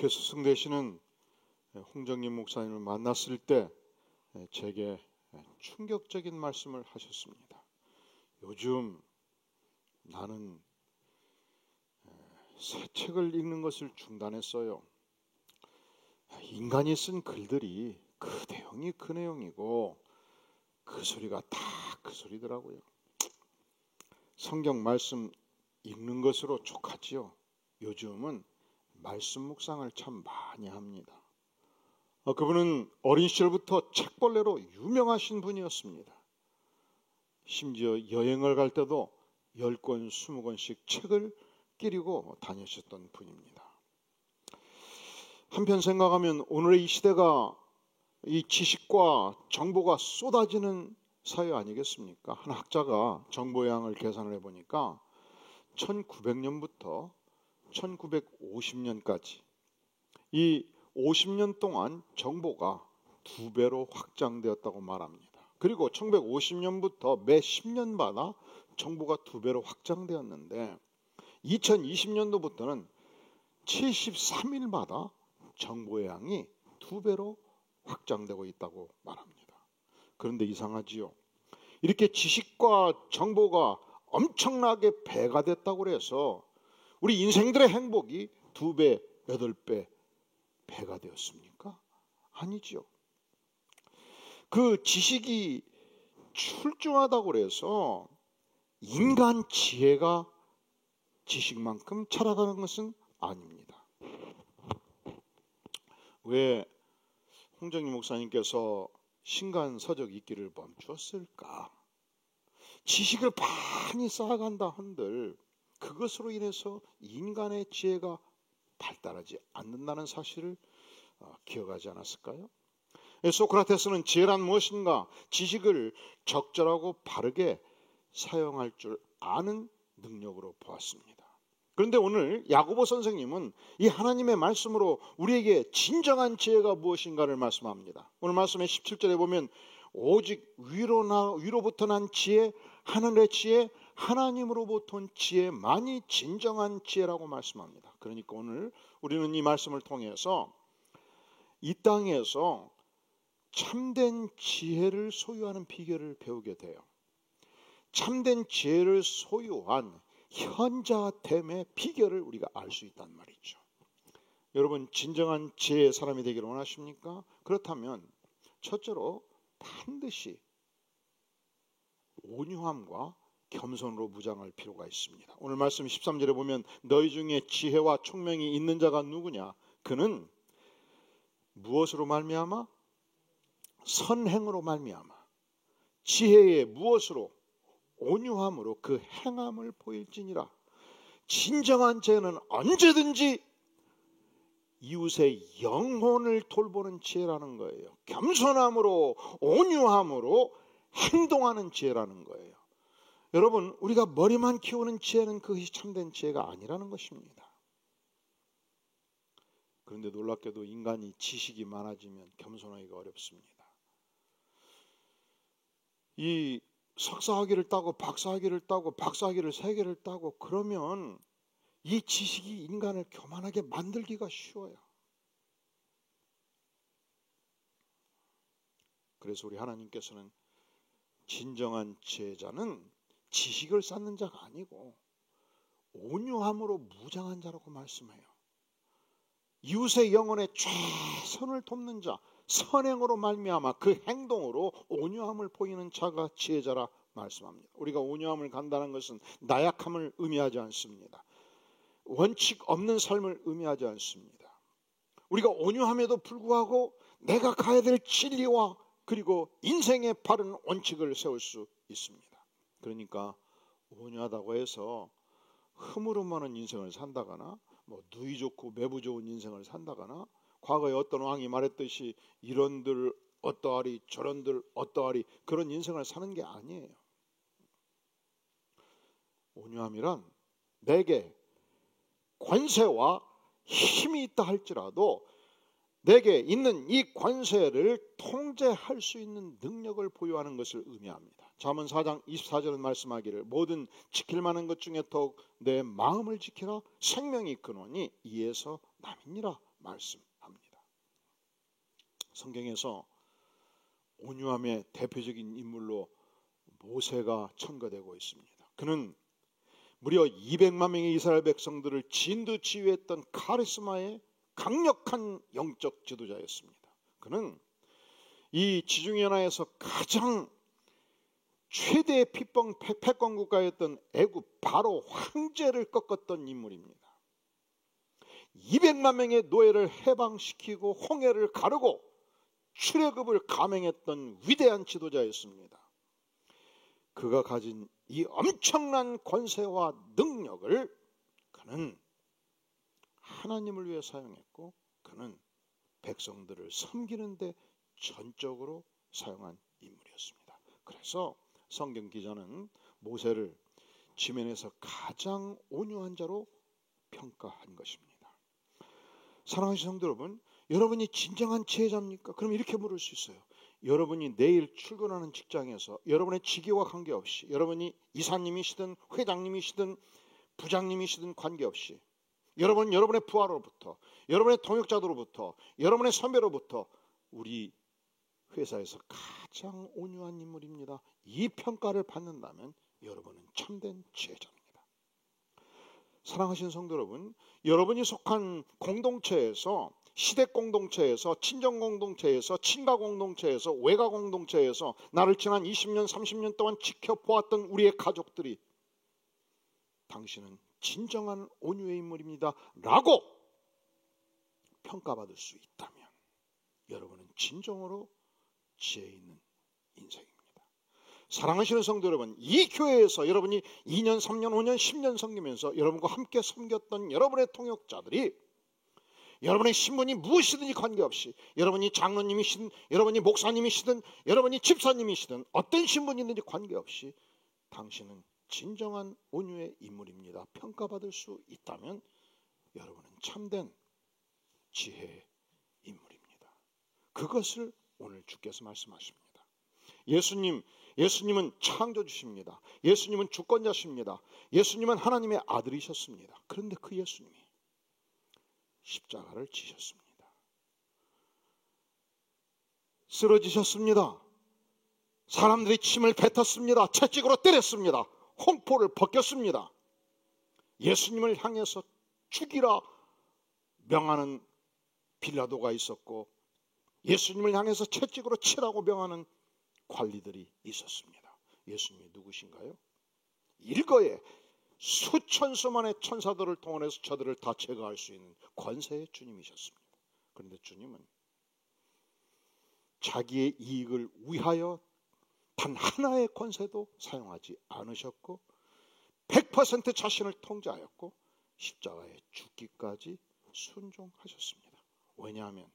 국회 스승되시는 홍정림 목사님을 만났을 때 제게 충격적인 말씀을 하셨습니다. 요즘 나는 새 책을 읽는 것을 중단했어요. 인간이 쓴 글들이 그 내용이 그 내용이고 그 소리가 다 그 소리더라고요. 성경 말씀 읽는 것으로 족하지요. 요즘은 말씀 묵상을 참 많이 합니다. 그분은 어린 시절부터 책벌레로 유명하신 분이었습니다. 심지어 여행을 갈 때도 10권, 20권씩 책을 끼리고 다니셨던 분입니다. 한편 생각하면 오늘의 이 시대가 이 지식과 정보가 쏟아지는 사회 아니겠습니까? 한 학자가 정보량을 계산을 해보니까 1900년부터 1950년까지 이 50년 동안 정보가 2배로 확장되었다고 말합니다. 그리고 1950년부터 매 10년마다 정보가 2배로 확장되었는데 2020년도부터는 73일마다 정보의 양이 2배로 확장되고 있다고 말합니다. 그런데 이상하지요. 이렇게 지식과 정보가 엄청나게 배가 됐다고 해서 우리 인생들의 행복이 2배, 8배 배가 되었습니까? 아니지요. 그 지식이 출중하다고 해서 인간 지혜가 지식만큼 자라가는 것은 아닙니다. 왜 홍정림 목사님께서 신간서적 읽기를 멈추었을까? 지식을 많이 쌓아간다 한들 그것으로 인해서 인간의 지혜가 발달하지 않는다는 사실을 기억하지 않았을까요? 소크라테스는 지혜란 무엇인가? 지식을 적절하고 바르게 사용할 줄 아는 능력으로 보았습니다. 그런데 오늘 야고보 선생님은 이 하나님의 말씀으로 우리에게 진정한 지혜가 무엇인가를 말씀합니다. 오늘 말씀의 17절에 보면 오직 위로부터 난 지혜, 하늘의 지혜, 하나님으로부터 온 지혜만이 진정한 지혜라고 말씀합니다. 그러니까 오늘 우리는 이 말씀을 통해서 이 땅에서 참된 지혜를 소유하는 비결을 배우게 돼요. 참된 지혜를 소유한 현자됨의 비결을 우리가 알 수 있단 말이죠. 여러분 진정한 지혜의 사람이 되기를 원하십니까? 그렇다면 첫째로 반드시 온유함과 겸손으로 무장할 필요가 있습니다. 오늘 말씀 13절에 보면 너희 중에 지혜와 총명이 있는 자가 누구냐? 그는 무엇으로 말미암아? 선행으로 말미암아. 지혜의 무엇으로? 온유함으로 그 행함을 보일지니라. 진정한 지혜는 언제든지 이웃의 영혼을 돌보는 지혜라는 거예요. 겸손함으로 온유함으로 행동하는 지혜라는 거예요. 여러분 우리가 머리만 키우는 지혜는 그것이 참된 지혜가 아니라는 것입니다. 그런데 놀랍게도 인간이 지식이 많아지면 겸손하기가 어렵습니다. 이 석사학위를 따고 박사학위를 따고 박사학위를 3개를 따고 그러면 이 지식이 인간을 교만하게 만들기가 쉬워요. 그래서 우리 하나님께서는 진정한 지혜자는 지식을 쌓는 자가 아니고 온유함으로 무장한 자라고 말씀해요. 이웃의 영혼에 최선을 돕는 자, 선행으로 말미암아 그 행동으로 온유함을 보이는 자가 지혜자라 말씀합니다. 우리가 온유함을 간다는 것은 나약함을 의미하지 않습니다. 원칙 없는 삶을 의미하지 않습니다. 우리가 온유함에도 불구하고 내가 가야 될 진리와 그리고 인생의 바른 원칙을 세울 수 있습니다. 그러니까 온유하다고 해서 흐물흐물한 인생을 산다거나 누이 좋고 매부 좋은 인생을 산다거나 과거에 어떤 왕이 말했듯이 이런들 어떠하리 저런들 어떠하리 그런 인생을 사는 게 아니에요. 온유함이란 내게 권세와 힘이 있다 할지라도 내게 있는 이 권세를 통제할 수 있는 능력을 보유하는 것을 의미합니다. 잠언 4장 24절은 말씀하기를 모든 지킬 만한 것 중에 더욱 내 마음을 지키라 생명이 근원이 이에서 남이니라 말씀합니다. 성경에서 온유함의 대표적인 인물로 모세가 첨가되고 있습니다. 그는 무려 200만 명의 이스라엘 백성들을 진두지휘했던 카리스마의 강력한 영적 지도자였습니다. 그는 이 지중해나에서 가장 최대의 패권 국가였던 애굽 바로 황제를 꺾었던 인물입니다. 200만 명의 노예를 해방시키고 홍해를 가르고 출애굽을 감행했던 위대한 지도자였습니다. 그가 가진 이 엄청난 권세와 능력을 그는 하나님을 위해 사용했고, 그는 백성들을 섬기는 데 전적으로 사용한 인물이었습니다. 그래서 성경 기자는 모세를 지면에서 가장 온유한 자로 평가한 것입니다. 사랑하는 성도 여러분, 여러분이 진정한 지혜자입니까? 그럼 이렇게 물을 수 있어요. 여러분이 내일 출근하는 직장에서 여러분의 직위와 관계없이, 여러분이 이사님이시든 회장님이시든 부장님이시든 관계없이, 여러분 여러분의 부하로부터, 여러분의 동역자들로부터, 여러분의 선배로부터 우리 회사에서 가장 온유한 인물입니다, 이 평가를 받는다면 여러분은 참된 지혜자입니다. 사랑하시는 성도 여러분, 여러분이 속한 공동체에서, 시댁 공동체에서, 친정 공동체에서, 친가 공동체에서, 외가 공동체에서 나를 지난 20년, 30년 동안 지켜보았던 우리의 가족들이 당신은 진정한 온유의 인물입니다 라고 평가받을 수 있다면 여러분은 진정으로 지혜 있는 인생입니다. 사랑하시는 성도 여러분, 이 교회에서 여러분이 2년, 3년, 5년, 10년 섬기면서 여러분과 함께 섬겼던 여러분의 통역자들이, 여러분의 신분이 무엇이든지 관계없이, 여러분이 장로님이시든 여러분이 목사님이시든 여러분이 집사님이시든 어떤 신분이든지 관계없이 당신은 진정한 온유의 인물입니다 평가받을 수 있다면 여러분은 참된 지혜의 인물입니다. 그것을 오늘 주께서 말씀하십니다. 예수님은 창조주십니다. 예수님은 주권자십니다. 예수님은 하나님의 아들이셨습니다. 그런데 그 예수님이 십자가를 지셨습니다. 쓰러지셨습니다. 사람들이 침을 뱉었습니다. 채찍으로 때렸습니다. 홍포를 벗겼습니다. 예수님을 향해서 죽이라 명하는 빌라도가 있었고, 예수님을 향해서 채찍으로 치라고 명하는 관리들이 있었습니다. 예수님이 누구신가요? 일거에 수천 수만의 천사들을 동원해서 저들을 다 제거할 수 있는 권세의 주님이셨습니다. 그런데 주님은 자기의 이익을 위하여 단 하나의 권세도 사용하지 않으셨고 100% 자신을 통제하였고 십자가에 죽기까지 순종하셨습니다. 왜냐하면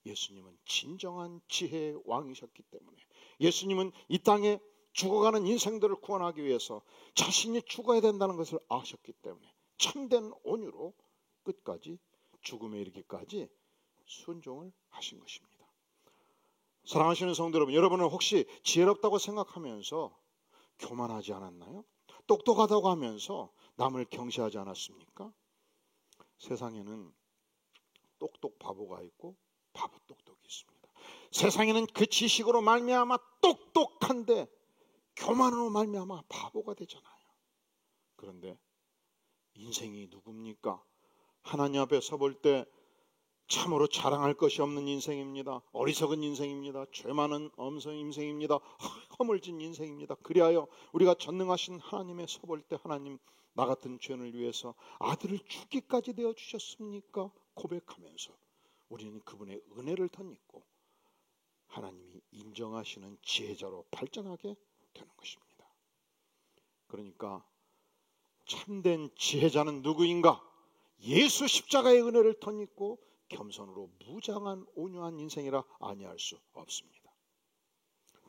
예수님은 진정한 지혜의 왕이셨기 때문에, 예수님은 이 땅에 죽어가는 인생들을 구원하기 위해서 자신이 죽어야 된다는 것을 아셨기 때문에 참된 온유로 끝까지 죽음에 이르기까지 순종을 하신 것입니다. 사랑하시는 성도 여러분, 여러분은 혹시 지혜롭다고 생각하면서 교만하지 않았나요? 똑똑하다고 하면서 남을 경시하지 않았습니까? 세상에는 똑똑 바보가 있고 바보 똑똑이 있습니다. 세상에는 그 지식으로 말미암아 똑똑한데 교만으로 말미암아 바보가 되잖아요. 그런데 인생이 누굽니까? 하나님 앞에 서볼 때 참으로 자랑할 것이 없는 인생입니다. 어리석은 인생입니다. 죄 많은 엄성 인생입니다. 허물진 인생입니다. 그리하여 우리가 전능하신 하나님에 서볼 때, 하나님, 나 같은 죄인을 위해서 아들을 주기까지 되어 주셨습니까? 고백하면서 우리는 그분의 은혜를 덧입고 하나님이 인정하시는 지혜자로 발전하게 되는 것입니다. 그러니까 참된 지혜자는 누구인가? 예수 십자가의 은혜를 덧입고 겸손으로 무장한 온유한 인생이라 아니할 수 없습니다.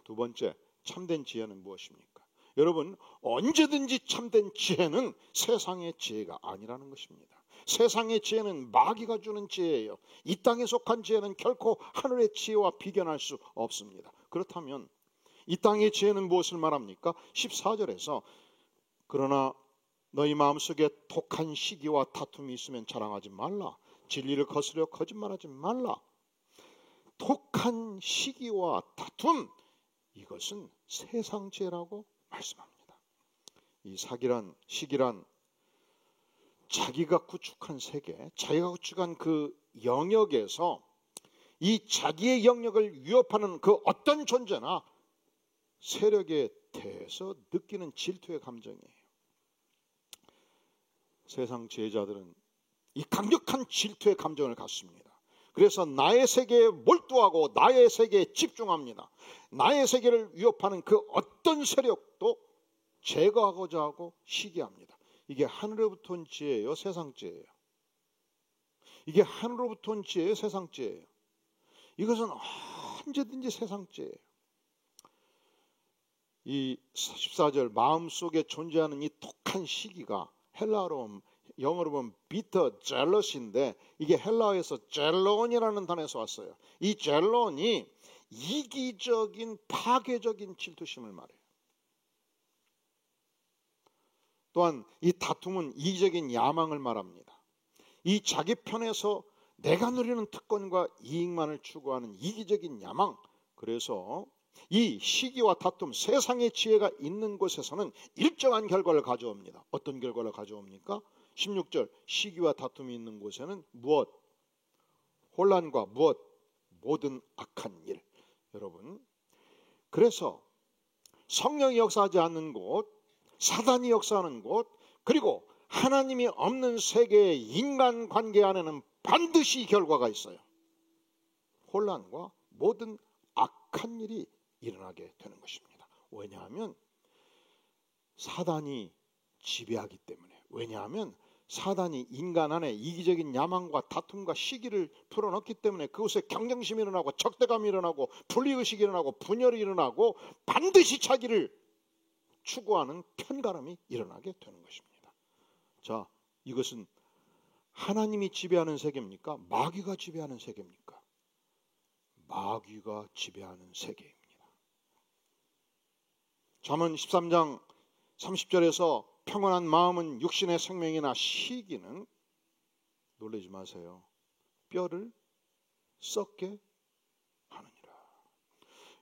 두 번째, 참된 지혜는 무엇입니까? 여러분, 언제든지 참된 지혜는 세상의 지혜가 아니라는 것입니다. 세상의 지혜는 마귀가 주는 지혜예요. 이 땅에 속한 지혜는 결코 하늘의 지혜와 비견할 수 없습니다. 그렇다면 이 땅의 지혜는 무엇을 말합니까? 14절에서 그러나 너희 마음속에 독한 시기와 다툼이 있으면 자랑하지 말라. 진리를 거스려 거짓말하지 말라. 독한 시기와 다툼, 이것은 세상죄라고 말씀합니다. 이 시기란 자기가 구축한 세계, 자기가 구축한 그 영역에서 이 자기의 영역을 위협하는 그 어떤 존재나 세력에 대해서 느끼는 질투의 감정이에요. 세상 지혜자들은 이 강력한 질투의 감정을 갖습니다. 그래서 나의 세계에 몰두하고 나의 세계에 집중합니다. 나의 세계를 위협하는 그 어떤 세력도 제거하고자 하고 시기합니다. 이게 하늘로부터 온 지혜예요, 세상 지혜예요? 이게 하늘로부터 온 지혜예요, 세상 지혜예요? 이것은 언제든지 세상 지혜예요. 이 14절 마음속에 존재하는 이 독한 시기가 영어로 보면 bitter jealous인데 이게 헬라어에서 젤론이라는 단어에서 왔어요. 이 젤론이 이기적인 파괴적인 질투심을 말해요. 또한 이 다툼은 이기적인 야망을 말합니다. 이 자기 편에서 내가 누리는 특권과 이익만을 추구하는 이기적인 야망. 그래서 이 시기와 다툼, 세상의 지혜가 있는 곳에서는 일정한 결과를 가져옵니다. 어떤 결과를 가져옵니까? 16절 시기와 다툼이 있는 곳에는 무엇? 혼란과 무엇? 모든 악한 일. 여러분, 그래서 성령이 역사하지 않는 곳, 사단이 역사하는 곳, 그리고 하나님이 없는 세계의 인간관계 안에는 반드시 결과가 있어요. 혼란과 모든 악한 일이 일어나게 되는 것입니다. 왜냐하면 사단이 지배하기 때문에. 왜냐하면 사단이 인간 안에 이기적인 야망과 다툼과 시기를 풀어넣기 때문에 그곳에 경쟁심이 일어나고 적대감이 일어나고 분리의식이 일어나고 분열이 일어나고 반드시 자기를 추구하는 편가름이 일어나게 되는 것입니다. 자, 이것은 하나님이 지배하는 세계입니까? 마귀가 지배하는 세계입니까? 마귀가 지배하는 세계입니다. 잠언 13장 30절에서 평온한 마음은 육신의 생명이나 시기는, 놀라지 마세요, 뼈를 썩게 하느니라.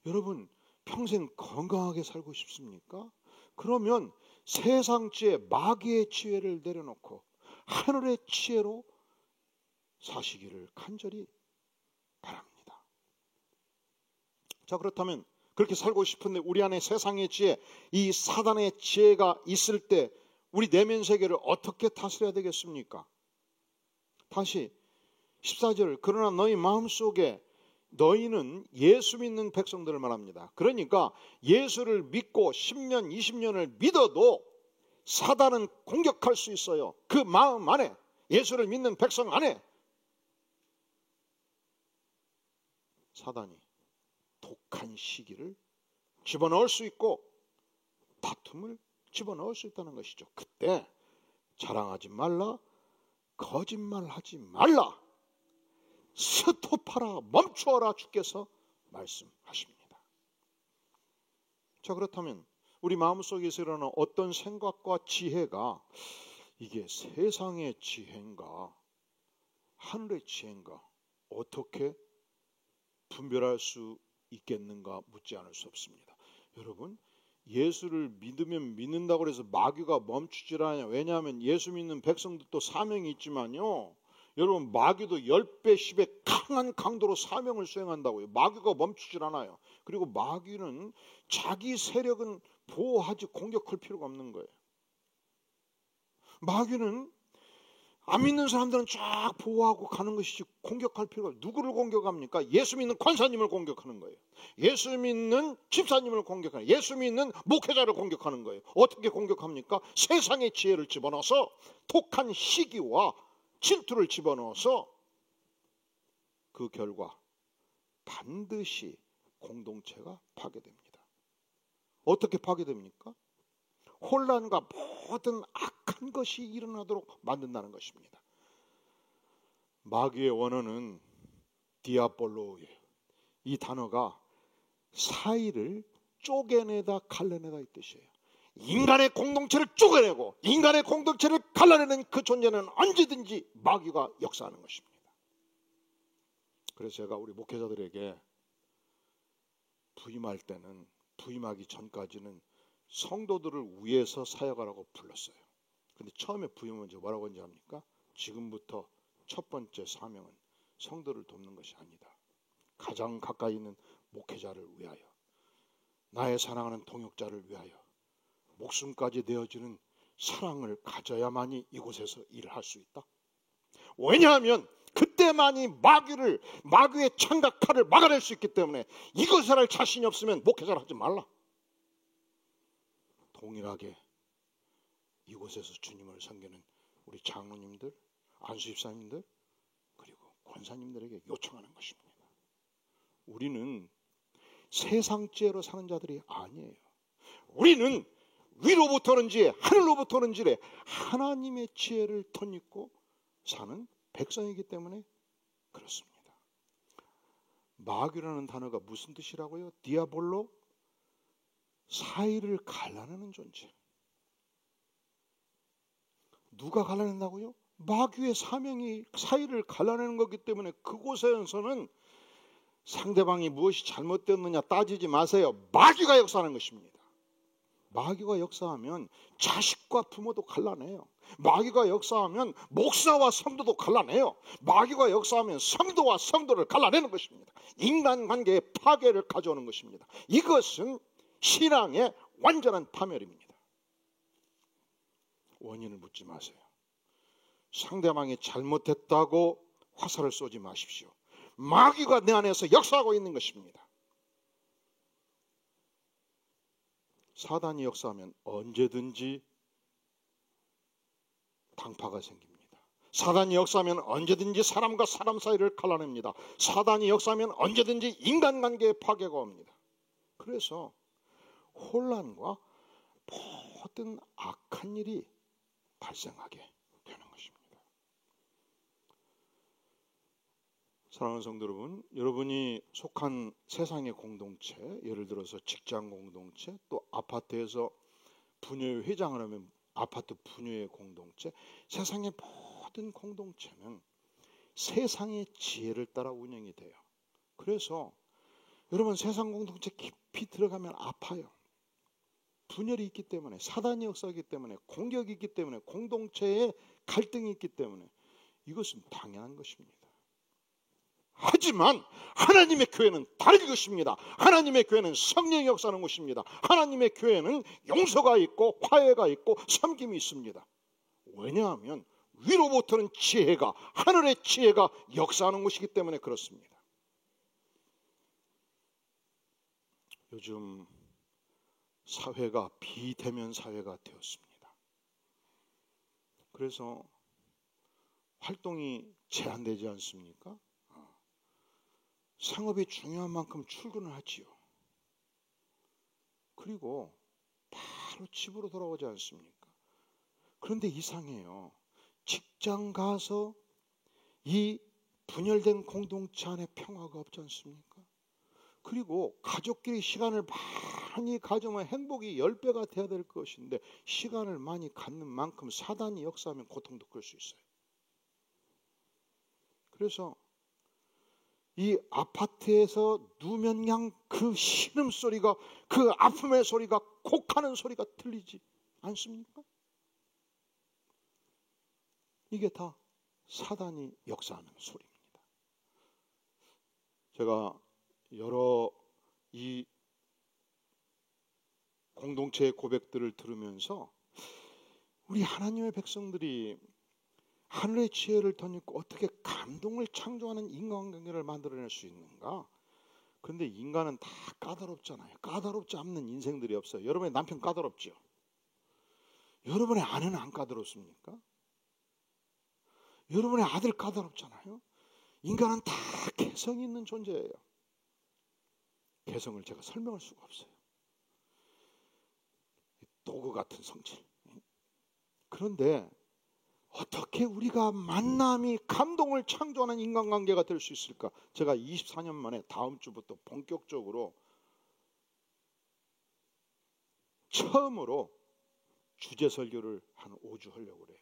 여러분, 평생 건강하게 살고 싶습니까? 그러면 세상 지혜, 마귀의 지혜를 내려놓고 하늘의 지혜로 사시기를 간절히 바랍니다. 자, 그렇다면 그렇게 살고 싶은데 우리 안에 세상의 지혜, 이 사단의 지혜가 있을 때 우리 내면 세계를 어떻게 다스려야 되겠습니까? 다시 14절, 그러나 너희 마음속에, 너희는 예수 믿는 백성들을 말합니다. 그러니까 예수를 믿고 10년, 20년을 믿어도 사단은 공격할 수 있어요. 그 마음 안에, 예수를 믿는 백성 안에 사단이 독한 시기를 집어넣을 수 있고 다툼을 집어넣을 수 있다는 것이죠. 그때 자랑하지 말라, 거짓말하지 말라, 스톱하라, 멈추어라, 주께서 말씀하십니다. 자, 그렇다면 우리 마음속에서 일어나는 어떤 생각과 지혜가 이게 세상의 지혜인가 하늘의 지혜인가 어떻게 분별할 수 있겠는가 묻지 않을 수 없습니다. 여러분, 예수를 믿으면 믿는다고 해서 마귀가 멈추질 않아요. 왜냐하면 예수 믿는 백성들도 사명이 있지만요, 여러분, 마귀도 10배, 10배 강한 강도로 사명을 수행한다고요. 마귀가 멈추질 않아요. 그리고 마귀는 자기 세력은 보호하지 공격할 필요가 없는 거예요. 마귀는 안 믿는 사람들은 쫙 보호하고 가는 것이지 공격할 필요가 없어요. 누구를 공격합니까? 예수 믿는 권사님을 공격하는 거예요. 예수 믿는 집사님을 공격하는 거예요. 예수 믿는 목회자를 공격하는 거예요. 어떻게 공격합니까? 세상의 지혜를 집어넣어서 독한 시기와 질투를 집어넣어서 그 결과 반드시 공동체가 파괴됩니다. 어떻게 파괴됩니까? 혼란과 모든 악한 것이 일어나도록 만든다는 것입니다. 마귀의 원어는 디아볼로예요. 이 단어가 사이를 쪼개내다 갈라내다 이 뜻이에요. 인간의 공동체를 쪼개내고 인간의 공동체를 갈라내는 그 존재는 언제든지 마귀가 역사하는 것입니다. 그래서 제가 우리 목회자들에게 부임할 때는, 부임하기 전까지는 성도들을 위해서 사역하라고 불렀어요. 근데 처음에 부임은 뭐라고 하는지 압니까? 지금부터 첫 번째 사명은 성도를 돕는 것이 아니다. 가장 가까이 있는 목회자를 위하여, 나의 사랑하는 동역자를 위하여 목숨까지 내어주는 사랑을 가져야만이 이곳에서 일을 할 수 있다. 왜냐하면 그때만이 마귀의 창각칼을 막아낼 수 있기 때문에 이것을 할 자신이 없으면 목회자를 하지 말라. 동일하게 이곳에서 주님을 섬기는 우리 장로님들, 안수집사님들, 그리고 권사님들에게 요청하는 것입니다. 우리는 세상죄로 사는 자들이 아니에요. 우리는 위로부터 오는 지혜, 하늘로부터 오는 지혜, 하나님의 지혜를 덧입고 사는 백성이기 때문에 그렇습니다. 마귀라는 단어가 무슨 뜻이라고요? 디아볼로, 사이를 갈라내는 존재. 누가 갈라낸다고요? 마귀의 사명이 사이를 갈라내는 거기 때문에 그곳에서는 상대방이 무엇이 잘못됐느냐 따지지 마세요. 마귀가 역사하는 것입니다. 마귀가 역사하면 자식과 부모도 갈라내요. 마귀가 역사하면 목사와 성도도 갈라내요. 마귀가 역사하면 성도와 성도를 갈라내는 것입니다. 인간관계의 파괴를 가져오는 것입니다. 이것은 신앙의 완전한 파멸입니다. 원인을 묻지 마세요. 상대방이 잘못했다고 화살을 쏘지 마십시오. 마귀가 내 안에서 역사하고 있는 것입니다. 사단이 역사하면 언제든지 당파가 생깁니다. 사단이 역사하면 언제든지 사람과 사람 사이를 갈라냅니다. 사단이 역사하면 언제든지 인간관계의 파괴가 옵니다. 그래서 혼란과 모든 악한 일이 발생하게 되는 것입니다. 사랑하는 성도 여러분, 여러분이 속한 세상의 공동체, 예를 들어서 직장 공동체, 또 아파트에서 분녀회 회장을 하면 아파트 분녀회 공동체, 세상의 모든 공동체는 세상의 지혜를 따라 운영이 돼요. 그래서 여러분, 세상 공동체 깊이 들어가면 아파요. 분열이 있기 때문에, 사단이 역사하기 때문에, 공격이 있기 때문에, 공동체에 갈등이 있기 때문에 이것은 당연한 것입니다. 하지만 하나님의 교회는 다른 것입니다. 하나님의 교회는 성령이 역사하는 것입니다. 하나님의 교회는 용서가 있고 화해가 있고 섬김이 있습니다. 왜냐하면 위로부터는 지혜가, 하늘의 지혜가 역사하는 것이기 때문에 그렇습니다. 요즘 사회가 비대면 사회가 되었습니다. 그래서 활동이 제한되지 않습니까? 상업이 중요한 만큼 출근을 하지요. 그리고 바로 집으로 돌아오지 않습니까? 그런데 이상해요. 직장 가서 이 분열된 공동체 안에 평화가 없지 않습니까? 그리고 가족끼리 시간을 많이 가지면 행복이 10배가 돼야 될 것인데 시간을 많이 갖는 만큼 사단이 역사하면 고통도 끌 수 있어요. 그래서 이 아파트에서 누면 그냥 그 신음소리가, 그 아픔의 소리가, 곡하는 소리가 들리지 않습니까? 이게 다 사단이 역사하는 소리입니다. 제가 여러 이 공동체의 고백들을 들으면서 우리 하나님의 백성들이 하늘의 지혜를 덧입고 어떻게 감동을 창조하는 인간관계를 만들어낼 수 있는가? 그런데 인간은 다 까다롭잖아요. 까다롭지 않는 인생들이 없어요. 여러분의 남편 까다롭죠? 여러분의 아내는 안 까다롭습니까? 여러분의 아들 까다롭잖아요. 인간은 다 개성이 있는 존재예요. 개성을 제가 설명할 수가 없어요. 도구 같은 성질. 그런데 어떻게 우리가 만남이 감동을 창조하는 인간관계가 될 수 있을까? 제가 24년 만에 다음 주부터 본격적으로 처음으로 주제 설교를 한 5주 하려고 그래요.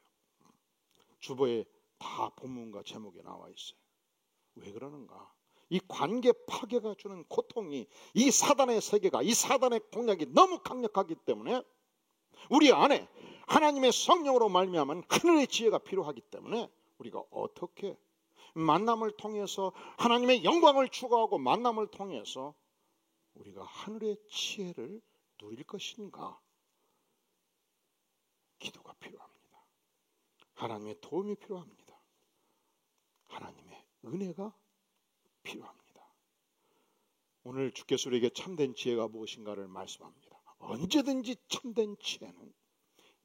주보에 다 본문과 제목에 나와 있어요. 왜 그러는가? 이 관계 파괴가 주는 고통이, 이 사단의 세계가, 이 사단의 공략이 너무 강력하기 때문에 우리 안에 하나님의 성령으로 말미암은 하늘의 지혜가 필요하기 때문에 우리가 어떻게 만남을 통해서 하나님의 영광을 추구하고 만남을 통해서 우리가 하늘의 지혜를 누릴 것인가? 기도가 필요합니다. 하나님의 도움이 필요합니다. 하나님의 은혜가 필요합니다. 오늘 주께서 우리에게 참된 지혜가 무엇인가를 말씀합니다. 언제든지 참된 지혜는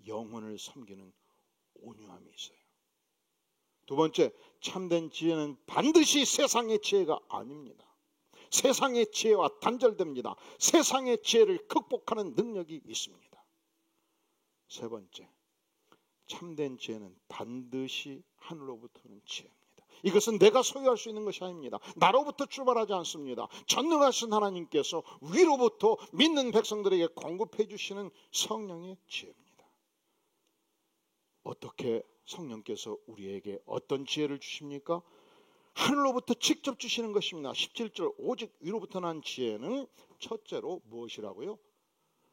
영혼을 섬기는 온유함이 있어요. 두 번째, 참된 지혜는 반드시 세상의 지혜가 아닙니다. 세상의 지혜와 단절됩니다. 세상의 지혜를 극복하는 능력이 있습니다. 세 번째, 참된 지혜는 반드시 하늘로부터 오는 지혜입니다. 이것은 내가 소유할 수 있는 것이 아닙니다. 나로부터 출발하지 않습니다. 전능하신 하나님께서 위로부터 믿는 백성들에게 공급해 주시는 성령의 지혜입니다. 어떻게 성령께서 우리에게 어떤 지혜를 주십니까? 하늘로부터 직접 주시는 것입니다. 17절 오직 위로부터 난 지혜는 첫째로 무엇이라고요?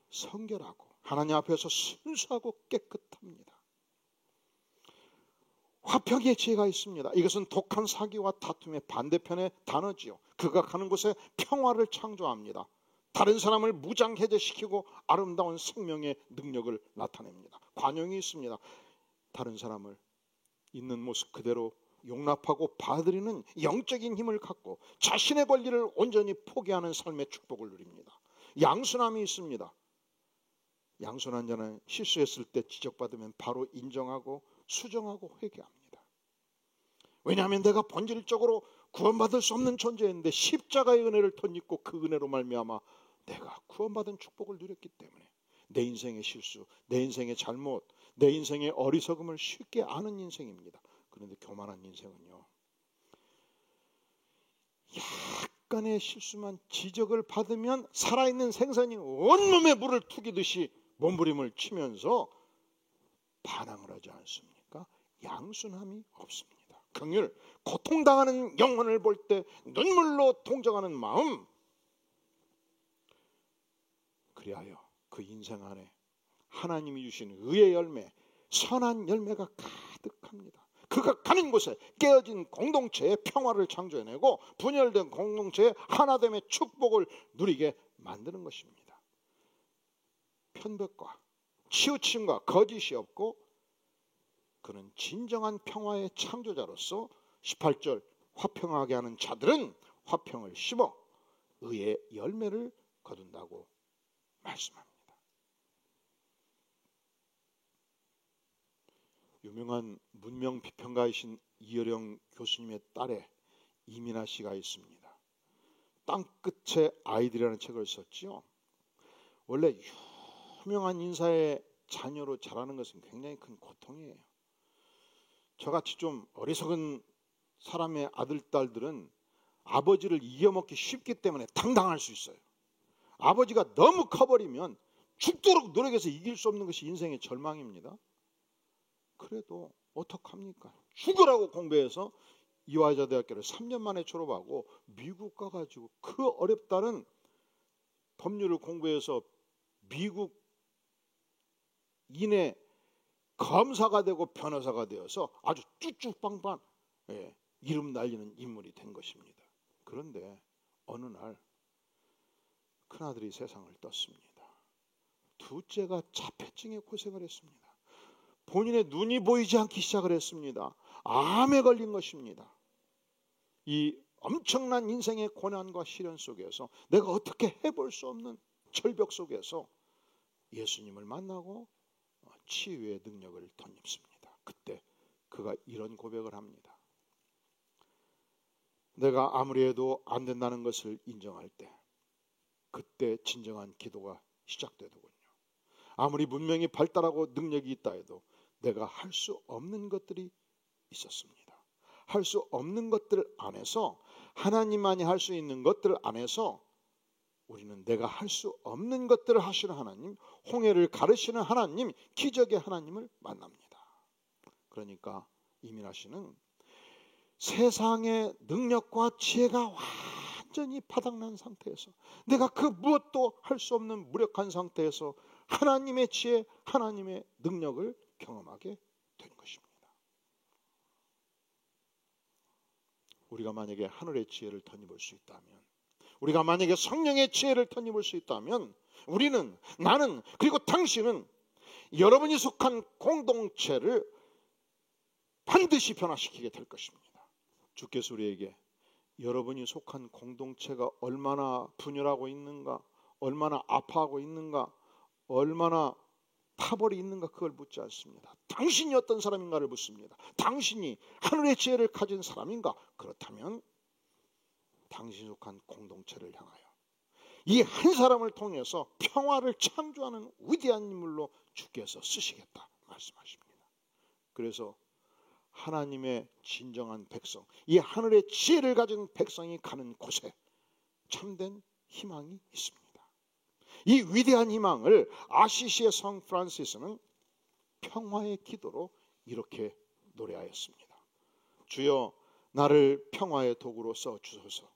성결하고 하나님 앞에서 순수하고 깨끗합니다. 화평의 지혜가 있습니다. 이것은 독한 사기와 다툼의 반대편의 단어지요. 그가 가는 곳에 평화를 창조합니다. 다른 사람을 무장해제시키고 아름다운 생명의 능력을 나타냅니다. 관용이 있습니다. 다른 사람을 있는 모습 그대로 용납하고 받아들이는 영적인 힘을 갖고 자신의 권리를 온전히 포기하는 삶의 축복을 누립니다. 양순함이 있습니다. 양순한 자는 실수했을 때 지적받으면 바로 인정하고 수정하고 회개합니다. 왜냐하면 내가 본질적으로 구원받을 수 없는 존재인데 십자가의 은혜를 덧입고 그 은혜로 말미암아 내가 구원받은 축복을 누렸기 때문에 내 인생의 실수, 내 인생의 잘못, 내 인생의 어리석음을 쉽게 아는 인생입니다. 그런데 교만한 인생은요, 약간의 실수만 지적을 받으면 살아있는 생선이 온몸에 물을 튀기듯이 몸부림을 치면서 반항을 하지 않습니까? 양순함이 없습니다. 긍휼, 고통당하는 영혼을 볼 때 눈물로 동정하는 마음, 그리하여 그 인생 안에 하나님이 주신 의의 열매, 선한 열매가 가득합니다. 그가 가는 곳에 깨어진 공동체의 평화를 창조해내고 분열된 공동체의 하나됨의 축복을 누리게 만드는 것입니다. 편벽과 치우침과 거짓이 없고 그는 진정한 평화의 창조자로서 18절 화평하게 하는 자들은 화평을 심어 의의 열매를 거둔다고 말씀합니다. 유명한 문명 비평가이신 이어령 교수님의 딸에 이민아 씨가 있습니다. 땅끝의 아이들이라는 책을 썼지요. 원래 유명한 인사의 자녀로 자라는 것은 굉장히 큰 고통이에요. 저같이 좀 어리석은 사람의 아들, 딸들은 아버지를 이겨먹기 쉽기 때문에 당당할 수 있어요. 아버지가 너무 커버리면 죽도록 노력해서 이길 수 없는 것이 인생의 절망입니다. 그래도 어떡합니까? 죽으라고 공부해서 이화여자대학교를 3년 만에 졸업하고 미국 가가지고 그 어렵다는 법률을 공부해서 미국 인해 검사가 되고 변호사가 되어서 아주 쭉쭉빵빵 이름 날리는 인물이 된 것입니다. 그런데 어느 날 큰아들이 세상을 떴습니다. 둘째가 자폐증에 고생을 했습니다. 본인의 눈이 보이지 않기 시작을 했습니다. 암에 걸린 것입니다. 이 엄청난 인생의 고난과 시련 속에서 내가 어떻게 해볼 수 없는 절벽 속에서 예수님을 만나고 치유의 능력을 덧입습니다. 그때 그가 이런 고백을 합니다. 내가 아무리 해도 안 된다는 것을 인정할 때 그때 진정한 기도가 시작되더군요. 아무리 문명이 발달하고 능력이 있다 해도 내가 할 수 없는 것들이 있었습니다. 할 수 없는 것들 안에서 하나님만이 할 수 있는 것들 안에서 우리는 내가 할 수 없는 것들을 하시는 하나님, 홍해를 가르시는 하나님, 기적의 하나님을 만납니다. 그러니까 이민아 씨는 세상의 능력과 지혜가 완전히 바닥난 상태에서, 내가 그 무엇도 할 수 없는 무력한 상태에서 하나님의 지혜, 하나님의 능력을 경험하게 된 것입니다. 우리가 만약에 하늘의 지혜를 덧입을 수 있다면, 우리가 만약에 성령의 지혜를 덧입을 수 있다면, 우리는, 나는, 그리고 당신은 여러분이 속한 공동체를 반드시 변화시키게 될 것입니다. 주께서 우리에게 여러분이 속한 공동체가 얼마나 분열하고 있는가, 얼마나 아파하고 있는가, 얼마나 파벌이 있는가, 그걸 묻지 않습니다. 당신이 어떤 사람인가를 묻습니다. 당신이 하늘의 지혜를 가진 사람인가? 그렇다면 당신이 속한 공동체를 향하여 이 한 사람을 통해서 평화를 창조하는 위대한 인물로 주께서 쓰시겠다 말씀하십니다. 그래서 하나님의 진정한 백성, 이 하늘의 지혜를 가진 백성이 가는 곳에 참된 희망이 있습니다. 이 위대한 희망을 아시시의 성 프란시스는 평화의 기도로 이렇게 노래하였습니다. 주여, 나를 평화의 도구로 써주소서.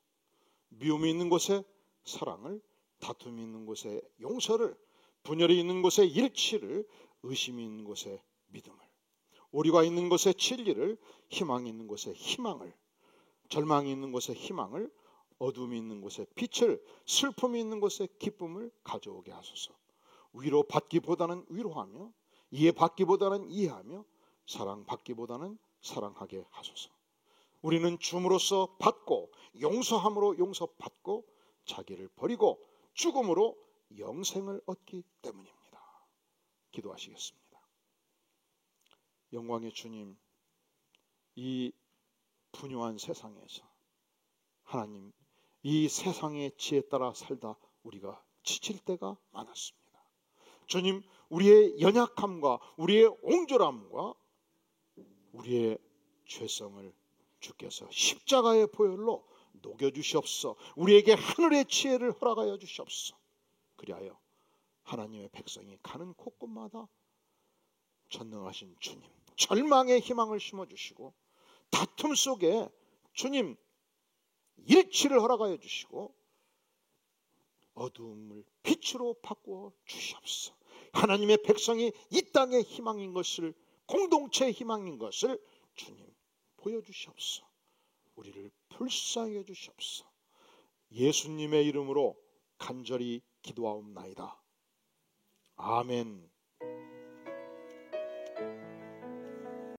미움이 있는 곳에 사랑을, 다툼이 있는 곳에 용서를, 분열이 있는 곳에 일치를, 의심이 있는 곳에 믿음을, 오류가 있는 곳에 진리를, 희망이 있는 곳에 희망을, 절망이 있는 곳에 희망을, 어둠이 있는 곳에 빛을, 슬픔이 있는 곳에 기쁨을 가져오게 하소서. 위로받기보다는 위로하며, 이해받기보다는 이해하며, 사랑받기보다는 사랑하게 하소서. 우리는 줌으로써 받고, 용서함으로 용서받고, 자기를 버리고 죽음으로 영생을 얻기 때문입니다. 기도하시겠습니다. 영광의 주님, 이 분요한 세상에서 하나님, 이 세상의 지혜에 따라 살다 우리가 지칠 때가 많았습니다. 주님, 우리의 연약함과 우리의 옹졸함과 우리의 죄성을 주께서 십자가의 보혈로 녹여주시옵소서. 우리에게 하늘의 지혜를 허락하여 주시옵소서. 그리하여 하나님의 백성이 가는 곳곳마다 전능하신 주님, 절망의 희망을 심어주시고, 다툼 속에 주님 일치를 허락하여 주시고, 어두움을 빛으로 바꾸어 주시옵소서. 하나님의 백성이 이 땅의 희망인 것을, 공동체의 희망인 것을 주님 보여주시옵소서. 우리를 불쌍히 해주시옵소서. 예수님의 이름으로 간절히 기도하옵나이다. 아멘.